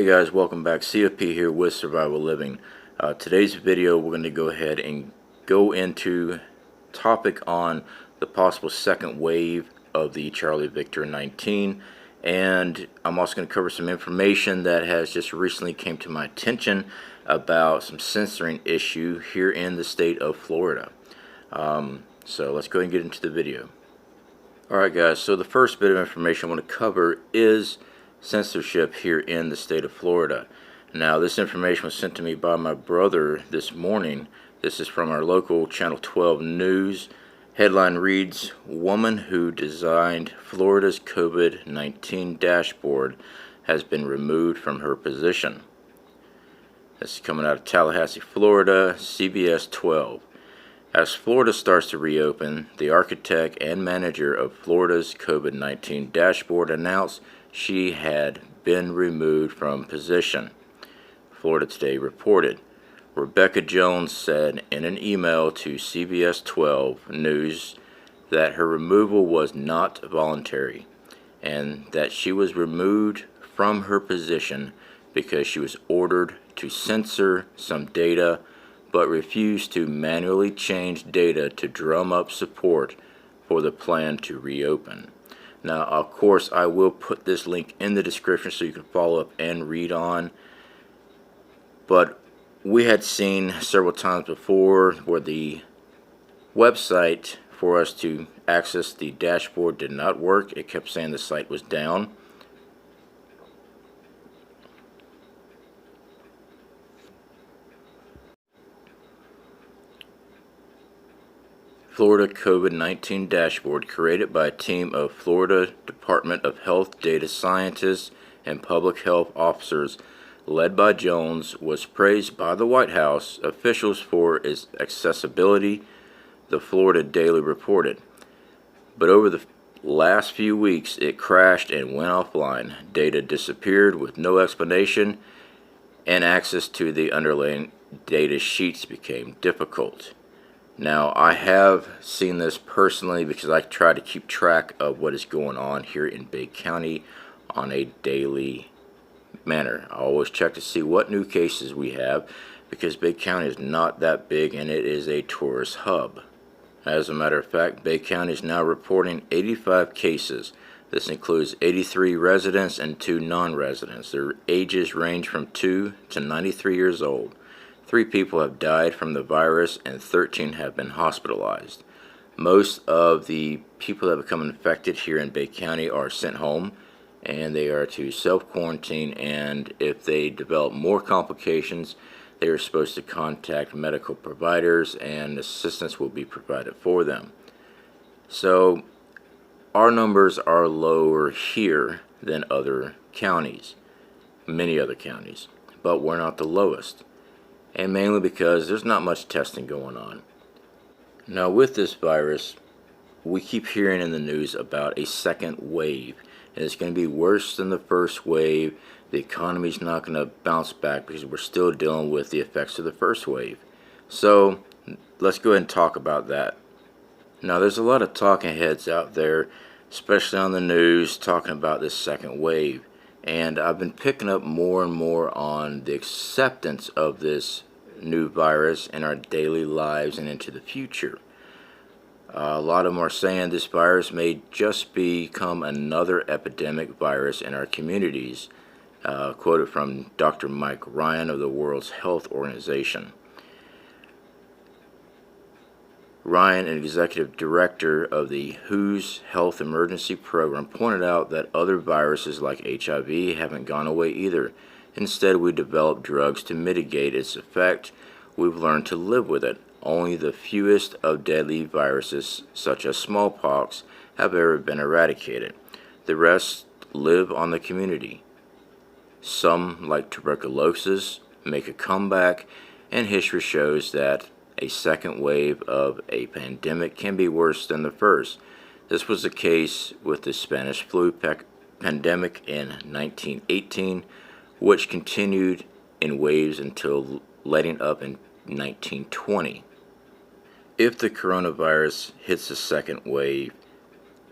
guys, welcome back. CFP here with Survival Living. Today's video we're going to go ahead and go into topic on the possible second wave of the Charlie Victor 19, and I'm also going to cover some information that has just recently came to my attention about some censoring issue here in the state of Florida. So let's go ahead and get into the video. Alright guys, so the first bit of information I want to cover is censorship here in the state of Florida. Now, this information was sent to me by my brother this morning. This is from our local Channel 12 News. Headline reads, "Woman who designed Florida's COVID-19 dashboard has been removed from her position." This is coming out of Tallahassee, Florida, CBS 12. As Florida starts to reopen, the architect and manager of Florida's COVID-19 dashboard announced she had been removed from position. Florida Today reported. Rebecca Jones said in an email to CBS 12 News that her removal was not voluntary and that she was removed from her position because she was ordered to censor some data but refused to manually change data to drum up support for the plan to reopen. Now, of course, I will put this link in the description so you can follow up and read on. But we had seen several times before where the website for us to access the dashboard did not work. It kept saying the site was down. Florida COVID-19 dashboard, created by a team of Florida Department of Health data scientists and public health officers led by Jones, was praised by the White House officials for its accessibility, the Florida Daily reported. But over the last few weeks, it crashed and went offline. Data disappeared with no explanation, and access to the underlying data sheets became difficult. Now, I have seen this personally because I try to keep track of what is going on here in Bay County on a daily manner. I always check to see what new cases we have because Bay County is not that big and it is a tourist hub. As a matter of fact, Bay County is now reporting 85 cases. This includes 83 residents and 2 non-residents. Their ages range from 2 to 93 years old. 3 people have died from the virus and 13 have been hospitalized. Most of the people that become infected here in Bay County are sent home and they are to self-quarantine, and if they develop more complications, they are supposed to contact medical providers and assistance will be provided for them. So our numbers are lower here than other counties, many other counties, but we're not the lowest. And mainly because there's not much testing going on. Now, with this virus, we keep hearing in the news about a second wave, and it's going to be worse than the first wave. The economy's not going to bounce back because we're still dealing with the effects of the first wave. So let's go ahead and talk about that. Now, there's a lot of talking heads out there, especially on the news, talking about this second wave. And I've been picking up more and more on the acceptance of this new virus in our daily lives and into the future. A lot of them are saying this virus may just become another epidemic virus in our communities, quoted from Dr. Mike Ryan of the World Health Organization. Ryan, an executive director of the WHO's Health Emergency Program, pointed out that other viruses like HIV haven't gone away either. Instead, we developed drugs to mitigate its effect. We've learned to live with it. Only the fewest of deadly viruses, such as smallpox, have ever been eradicated. The rest live on the community. Some, like tuberculosis, make a comeback, and history shows that a second wave of a pandemic can be worse than the first. This was the case with the Spanish flu pandemic in 1918, which continued in waves until letting up in 1920. If the coronavirus hits a second wave,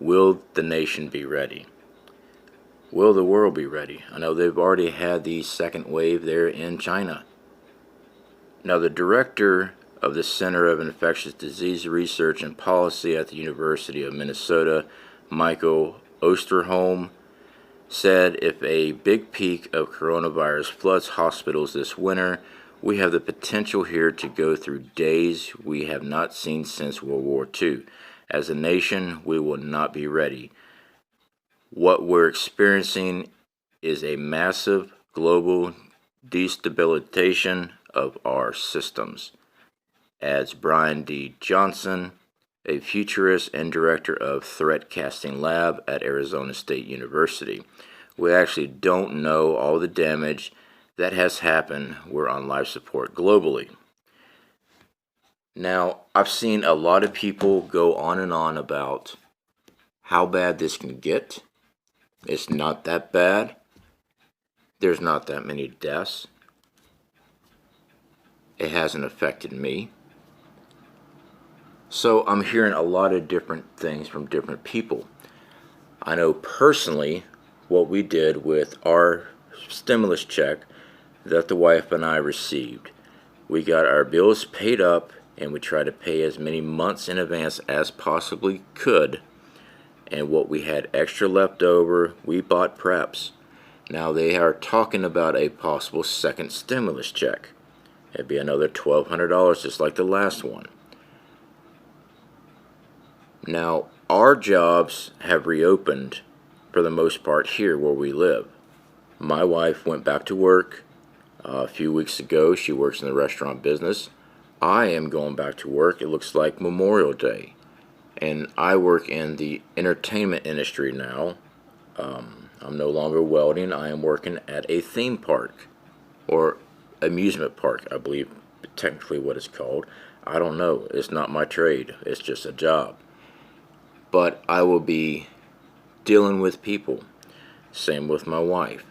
will the nation be ready? Will the world be ready? I know they've already had the second wave there in China. Now, the director of the Center of Infectious Disease Research and Policy at the University of Minnesota, Michael Osterholm, said if a big peak of coronavirus floods hospitals this winter, we have the potential here to go through days we have not seen since World War II. As a nation, we will not be ready. What we're experiencing is a massive global destabilization of our systems, adds Brian D. Johnson, a futurist and director of Threat Casting Lab at Arizona State University. We actually don't know all the damage that has happened. We're on life support globally. Now, I've seen a lot of people go on and on about how bad this can get. It's not that bad. There's not that many deaths. It hasn't affected me. So I'm hearing a lot of different things from different people. I know personally what we did with our stimulus check that the wife and I received. We got our bills paid up and we tried to pay as many months in advance as possibly could. And what we had extra left over, we bought preps. Now they are talking about a possible second stimulus check. It'd be another $1,200 just like the last one. Now, our jobs have reopened for the most part here where we live. My wife went back to work a few weeks ago. She works in the restaurant business. I am going back to work. It looks like Memorial Day. And I work in the entertainment industry now. I'm no longer welding. I am working at a theme park or amusement park, I believe technically what it's called. I don't know. It's not my trade. It's just a job. But I will be dealing with people. Same with my wife.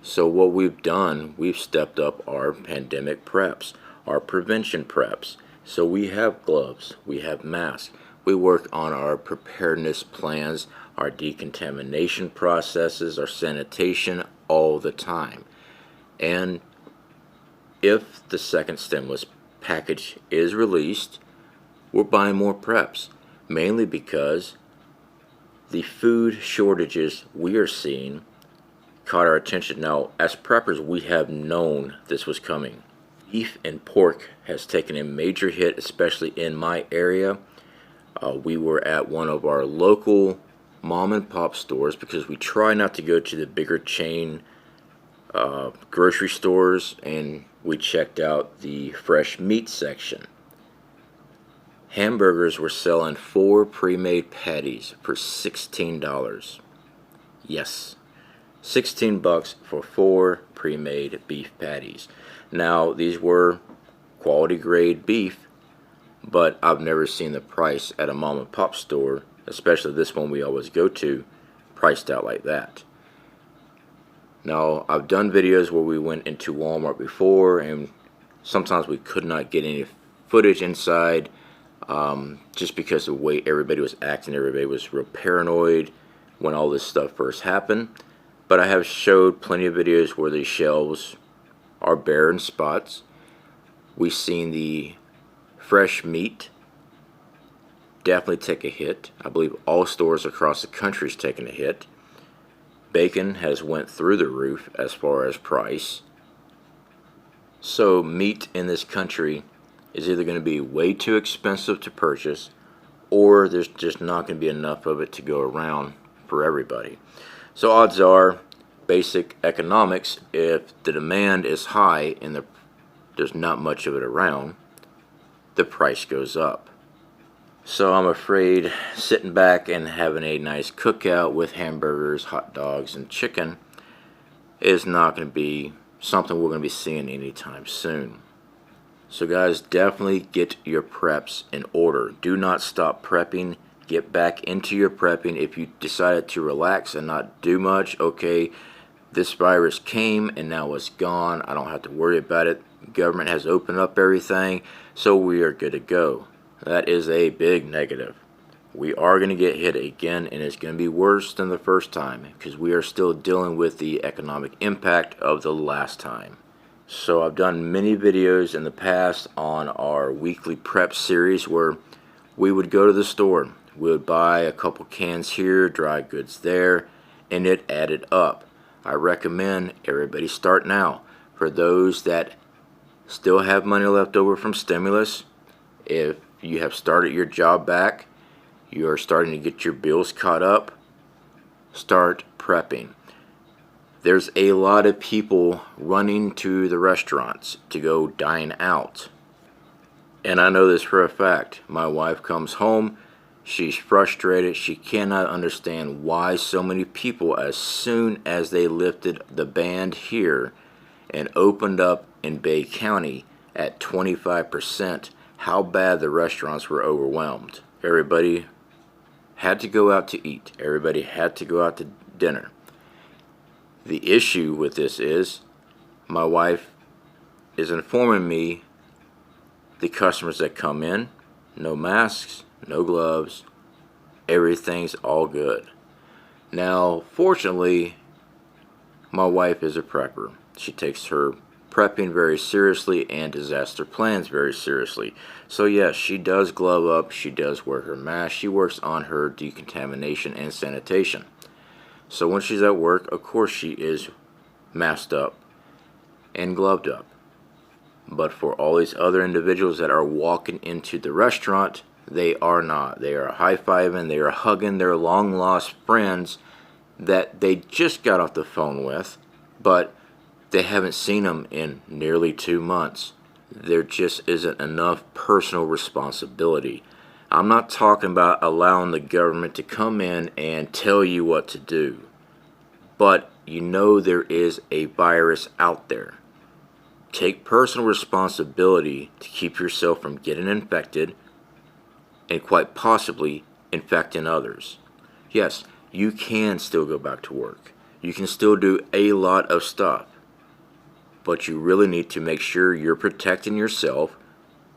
So what we've done, we've stepped up our pandemic preps, our prevention preps. So we have gloves, we have masks. We work on our preparedness plans, our decontamination processes, our sanitation all the time. And if the second stimulus package is released, we're buying more preps, mainly because the food shortages we are seeing caught our attention. Now, as preppers, we have known this was coming. Beef and pork has taken a major hit, especially in my area. We were at one of our local mom and pop stores because we try not to go to the bigger chain grocery stores, and we checked out the fresh meat section. Hamburgers were selling 4 pre-made patties for $16. Yes, $16 for 4 pre-made beef patties. Now, these were quality grade beef, but I've never seen the price at a mom and pop store, especially this one we always go to, priced out like that. Now, I've done videos where we went into Walmart before, and sometimes we could not get any footage inside just because of the way everybody was acting. Everybody was real paranoid when all this stuff first happened. But I have showed plenty of videos where the shelves are bare in spots. We've seen the fresh meat definitely take a hit. I believe all stores across the country is taking a hit. Bacon has went through the roof as far as price. So meat in this country is either going to be way too expensive to purchase, or there's just not going to be enough of it to go around for everybody. So odds are, basic economics, if the demand is high and there's not much of it around, the price goes up. So I'm afraid sitting back and having a nice cookout with hamburgers, hot dogs, and chicken is not going to be something we're going to be seeing anytime soon. So guys, definitely get your preps in order. Do not stop prepping. Get back into your prepping. If you decided to relax and not do much, okay, this virus came and now it's gone. I don't have to worry about it. The government has opened up everything, so we are good to go. That is a big negative. we are going to get hit again, and it's going to be worse than the first time because we are still dealing with the economic impact of the last time. So I've done many videos in the past on our weekly prep series where we would go to the store, we would buy a couple cans here, dry goods there, and it added up. I recommend everybody start now. For those that still have money left over from stimulus, if you have started your job back, you are starting to get your bills caught up, start prepping. There's a lot of people running to the restaurants to go dine out. And I know this for a fact. My wife comes home, she's frustrated, she cannot understand why so many people, as soon as they lifted the ban here and opened up in Bay County at 25%, how bad the restaurants were overwhelmed. Everybody had to go out to eat. Everybody had to go out to dinner. The issue with this is my wife is informing me the customers that come in, no masks, no gloves, everything's all good. Now, fortunately, my wife is a prepper. She takes her prepping very seriously and disaster plans very seriously. So yes, she does glove up, she does wear her mask, she works on her decontamination and sanitation. So when she's at work, of course she is masked up and gloved up. But for all these other individuals that are walking into the restaurant, they are not. They are high-fiving, they are hugging their long-lost friends that they just got off the phone with, but they haven't seen them in nearly 2 months. There just isn't enough personal responsibility. I'm not talking about allowing the government to come in and tell you what to do, but you know there is a virus out there. Take personal responsibility to keep yourself from getting infected and quite possibly infecting others. Yes, you can still go back to work. You can still do a lot of stuff, but you really need to make sure you're protecting yourself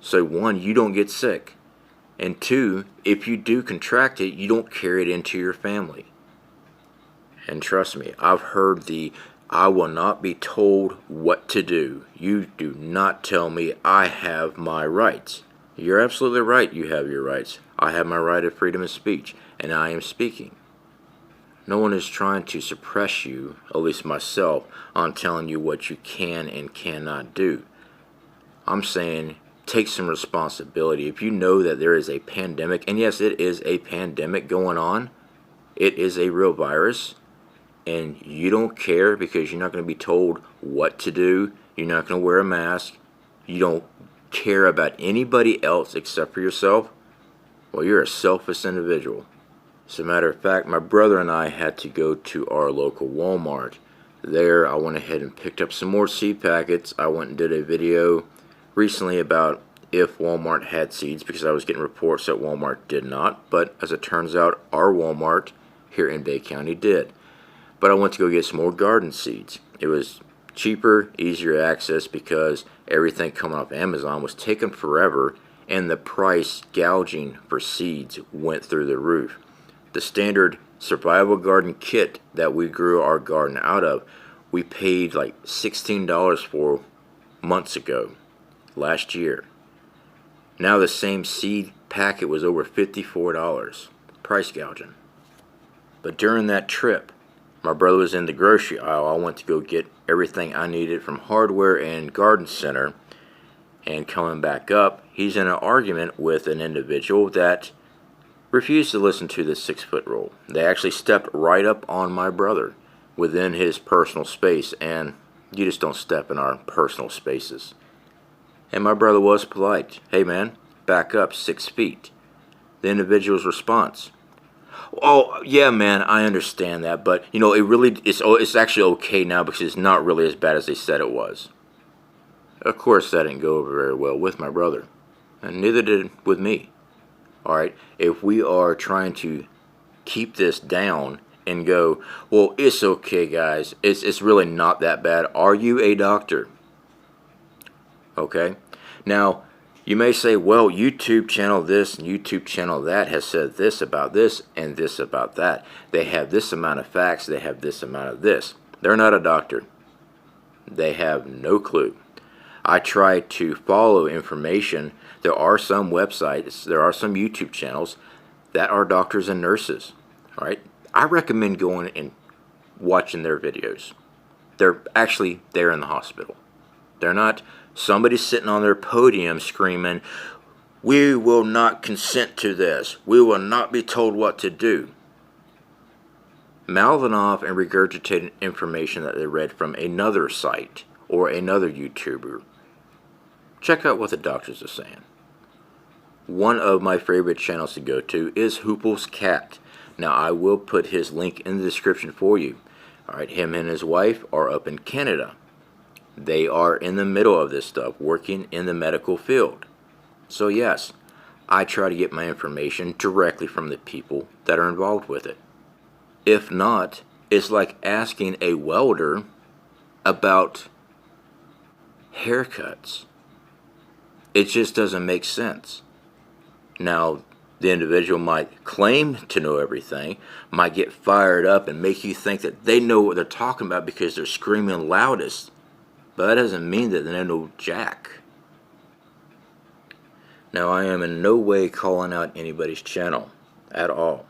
so one, you don't get sick, and two, if you do contract it, you don't carry it into your family. And trust me, I've heard the I will not be told what to do. You do not tell me I have my rights. You're absolutely right, you have your rights. I have my right of freedom of speech, and I am speaking. No one is trying to suppress you, at least myself, on telling you what you can and cannot do. I'm saying take some responsibility. If you know that there is a pandemic, and yes, it is a pandemic going on, it is a real virus, and you don't care because you're not going to be told what to do, you're not going to wear a mask, you don't care about anybody else except for yourself, well, you're a selfish individual. As a matter of fact, my brother and I had to go to our local Walmart. There, I went ahead and picked up some more seed packets. I went and did a video recently about if Walmart had seeds because I was getting reports that Walmart did not. But as it turns out, our Walmart here in Bay County did. But I went to go get some more garden seeds. It was cheaper, easier access because everything coming off Amazon was taking forever and the price gouging for seeds went through the roof. The standard survival garden kit that we grew our garden out of, we paid like $16 for months ago, last year. Now the same seed packet was over $54, price gouging. But during that trip, my brother was in the grocery aisle. I went to go get everything I needed from hardware and garden center, and coming back up, he's in an argument with an individual that refused to listen to the 6-foot rule. They actually stepped right up on my brother within his personal space, and you just don't step in our personal spaces. And my brother was polite. Hey man, back up 6 feet. The individual's response, oh yeah man, I understand that, but you know it's actually okay now because it's not really as bad as they said it was. Of course that didn't go over very well with my brother, and neither did it with me. Alright, if we are trying to keep this down and go, well, it's okay guys, it's really not that bad. Are you a doctor? Okay, now You may say, well, YouTube channel this and YouTube channel that has said this about this and this about that. They have this amount of facts, they have this amount of this. They're not a doctor. They have no clue. I try to follow information. There are some websites, there are some YouTube channels that are doctors and nurses. All right? I recommend going and watching their videos. They're actually there in the hospital. They're not somebody sitting on their podium screaming, "We will not consent to this. We will not be told what to do." Mouthing off and regurgitating information that they read from another site or another YouTuber. Check out what the doctors are saying. One of my favorite channels to go to is Hoople's Cat. Now, I will put his link in the description for you. All right, him and his wife are up in Canada. They are in the middle of this stuff, working in the medical field. So yes, I try to get my information directly from the people that are involved with it. If not, it's like asking a welder about haircuts. It just doesn't make sense. Now, the individual might claim to know everything, might get fired up and make you think that they know what they're talking about because they're screaming loudest. But that doesn't mean that they know jack. Now, I am in no way calling out anybody's channel at all.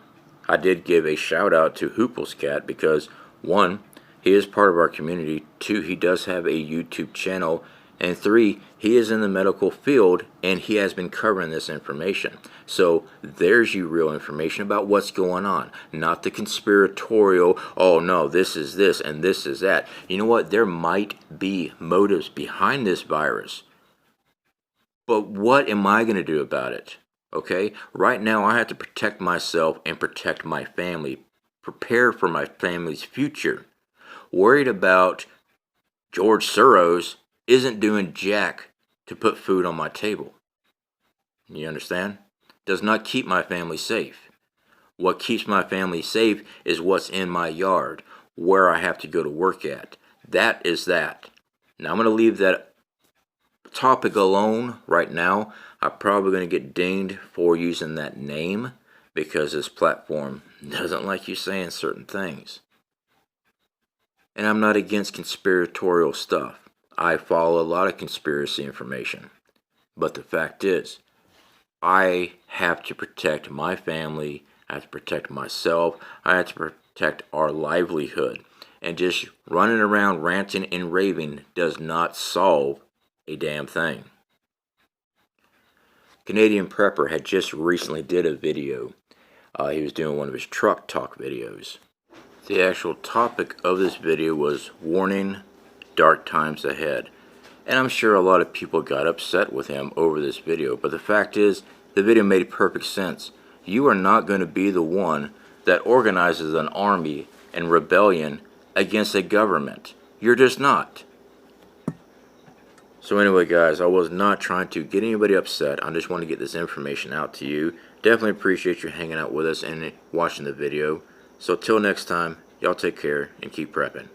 I did give a shout out to Hoople's Cat because, one, he is part of our community, two, he does have a YouTube channel, and three, he is in the medical field and he has been covering this information. So there's your real information about what's going on, not the conspiratorial, oh no, this is this and this is that. You know what? There might be motives behind this virus. But what am I going to do about it? Okay? Right now I have to protect myself and protect my family, prepare for my family's future. Worried about George Soros isn't doing jack to put food on my table. You understand? Does not keep my family safe. What keeps my family safe is what's in my yard, where I have to go to work at. That is that. Now I'm going to leave that topic alone right now. I'm probably going to get dinged for using that name because this platform doesn't like you saying certain things. And I'm not against conspiratorial stuff. I follow a lot of conspiracy information. But the fact is, I have to protect my family, I have to protect myself, I have to protect our livelihood. And just running around ranting and raving does not solve a damn thing. Canadian Prepper had just recently did a video. He was doing one of his truck talk videos. The actual topic of this video was warning, dark times ahead. And I'm sure a lot of people got upset with him over this video, but the fact is, the video made perfect sense. You are not going to be the one that organizes an army and rebellion against a government. You're just not. So anyway, guys, I was not trying to get anybody upset. I just want to get this information out to you. Definitely appreciate you hanging out with us and watching the video. So till next time, y'all take care and keep prepping.